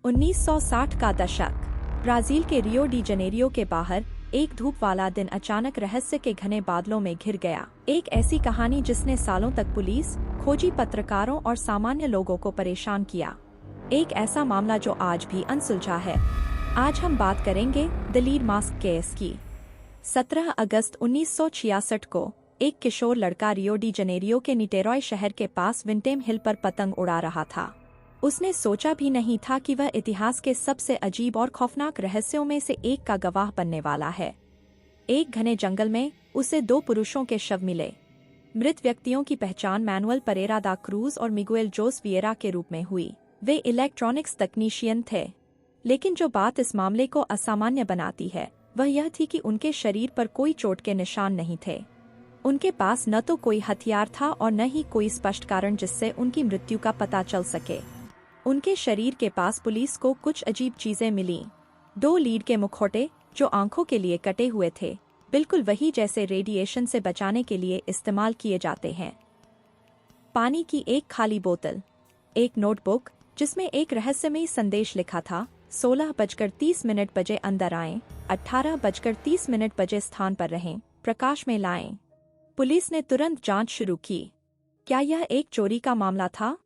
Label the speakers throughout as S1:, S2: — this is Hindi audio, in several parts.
S1: 1960 का दशक। ब्राजील के रियो डी जनेरियो के बाहर एक धूप वाला दिन अचानक रहस्य के घने बादलों में घिर गया। एक ऐसी कहानी जिसने सालों तक पुलिस, खोजी पत्रकारों और सामान्य लोगों को परेशान किया। एक ऐसा मामला जो आज भी अनसुलझा है। आज हम बात करेंगे द लीड मास्क केस की। 17 अगस्त 1966 को एक किशोर लड़का रियो डी जनेरियो के निटेरॉय शहर के पास विंटेम हिल पर पतंग उड़ा रहा था। उसने सोचा भी नहीं था कि वह इतिहास के सबसे अजीब और खौफनाक रहस्यों में से एक का गवाह बनने वाला है। एक घने जंगल में उसे दो पुरुषों के शव मिले। मृत व्यक्तियों की पहचान मैनुअल परेरा दा क्रूज और मिगुएल जोस विएरा के रूप में हुई। वे इलेक्ट्रॉनिक्स तकनीशियन थे। लेकिन जो बात इस मामले को असामान्य बनाती है वह यह थी कि उनके शरीर पर कोई चोट के निशान नहीं थे। उनके पास न तो कोई हथियार था और न ही कोई स्पष्ट कारण जिससे उनकी मृत्यु का पता चल सके। उनके शरीर के पास पुलिस को कुछ अजीब चीजें मिलीं। 2 लीड के मुखौटे जो आंखों के लिए कटे हुए थे, बिल्कुल वही जैसे रेडिएशन से बचाने के लिए इस्तेमाल किए जाते हैं। पानी की एक खाली बोतल, एक नोटबुक जिसमें एक रहस्यमयी संदेश लिखा था, 16:30 बजे अंदर आएं, 18:30 बजे स्थान पर रहें, प्रकाश में लाएं। पुलिस ने तुरंत जांच शुरू की। क्या यह एक चोरी का मामला था,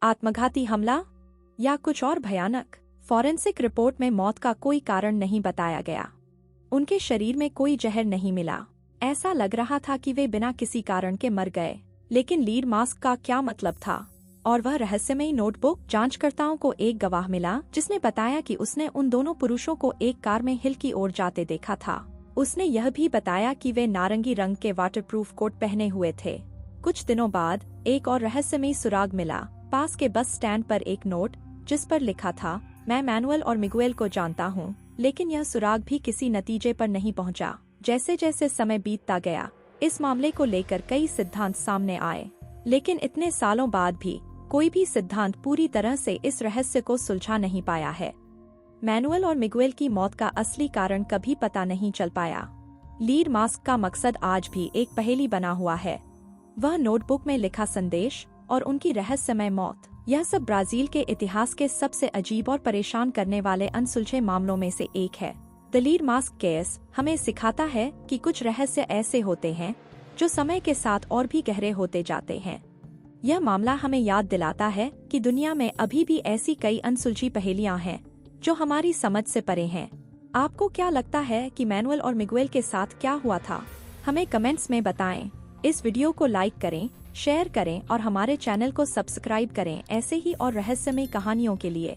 S1: आत्मघाती हमला या कुछ और भयानक? फॉरेंसिक रिपोर्ट में मौत का कोई कारण नहीं बताया गया। उनके शरीर में कोई जहर नहीं मिला। ऐसा लग रहा था कि वे बिना किसी कारण के मर गए। लेकिन लीड मास्क का क्या मतलब था? और वह रहस्यमयी नोटबुक? जांचकर्ताओं को एक गवाह मिला जिसने बताया कि उसने उन दोनों पुरुषों को एक कार में हिल की ओर जाते देखा था। उसने यह भी बताया कि वे नारंगी रंग के वाटरप्रूफ कोट पहने हुए थे। कुछ दिनों बाद एक और रहस्यमयी सुराग मिला। पास के बस स्टैंड पर एक नोट जिस पर लिखा था, मैं मैनुअल और मिगुएल को जानता हूँ। लेकिन यह सुराग भी किसी नतीजे पर नहीं पहुँचा। जैसे जैसे समय बीतता गया, इस मामले को लेकर कई सिद्धांत सामने आए। लेकिन इतने सालों बाद भी कोई भी सिद्धांत पूरी तरह से इस रहस्य को सुलझा नहीं पाया है। मैनुअल और मिगुएल की मौत का असली कारण कभी पता नहीं चल पाया। लीड मास्क का मकसद आज भी एक पहेली बना हुआ है। वह नोटबुक में लिखा संदेश और उनकी रहस्यमय मौत, यह सब ब्राजील के इतिहास के सबसे अजीब और परेशान करने वाले अनसुलझे मामलों में से एक है। द लीड मास्क केस हमें सिखाता है कि कुछ रहस्य ऐसे होते हैं जो समय के साथ और भी गहरे होते जाते हैं। यह मामला हमें याद दिलाता है कि दुनिया में अभी भी ऐसी कई अनसुलझी पहेलियां हैं जो हमारी समझ से परे हैं। आपको क्या लगता है कि मैनुअल और मिगुएल के साथ क्या हुआ था? हमें कमेंट्स में बताएं। इस वीडियो को लाइक करें, शेयर करें और हमारे चैनल को सब्सक्राइब करें ऐसे ही और रहस्यमयी कहानियों के लिए।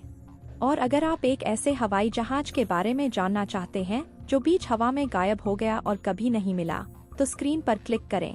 S1: और अगर आप एक ऐसे हवाई जहाज के बारे में जानना चाहते हैं जो बीच हवा में गायब हो गया और कभी नहीं मिला, तो स्क्रीन पर क्लिक करें।